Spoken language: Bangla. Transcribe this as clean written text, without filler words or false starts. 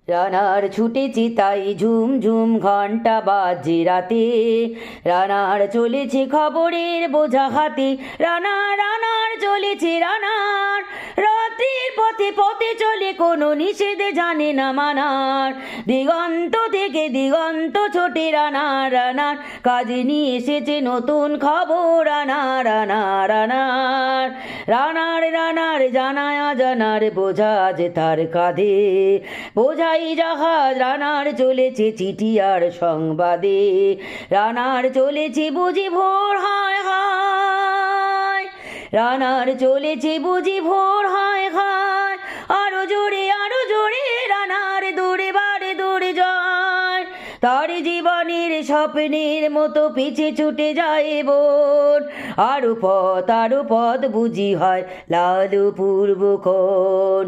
রানার ছুটেছে তাই ঝুম ঝুম ঘন্টা বাজে রাতে, রানার চলেছে খবরের বোঝা হাতে, রানার চলেছে রানার, রাত্রির পথে পথে চলে কোনো নিষেধে জানে না মানার, দিগন্ত থেকে দিগন্ত ছোটে রানার কাজে নিয়ে এসেছে নতুন খবর, রানার জানায় জানার বোঝা যে তার কাঁধে, বোঝাই জাহাজ রানার চলেছে চিঠি আর সংবাদে, রানার চলেছে বুঝি ভোর হায় হায়, রানার চলেছে বুঝি ভোর হায় হায়, আরো জোরে রানার দূরে বারে দূরে যায়, তার জীবনের স্বপ্নের মতো পিছে ছুটে যায় বোন, আরো পথ বুঝি হয় লালু পূর্বক্ষণ।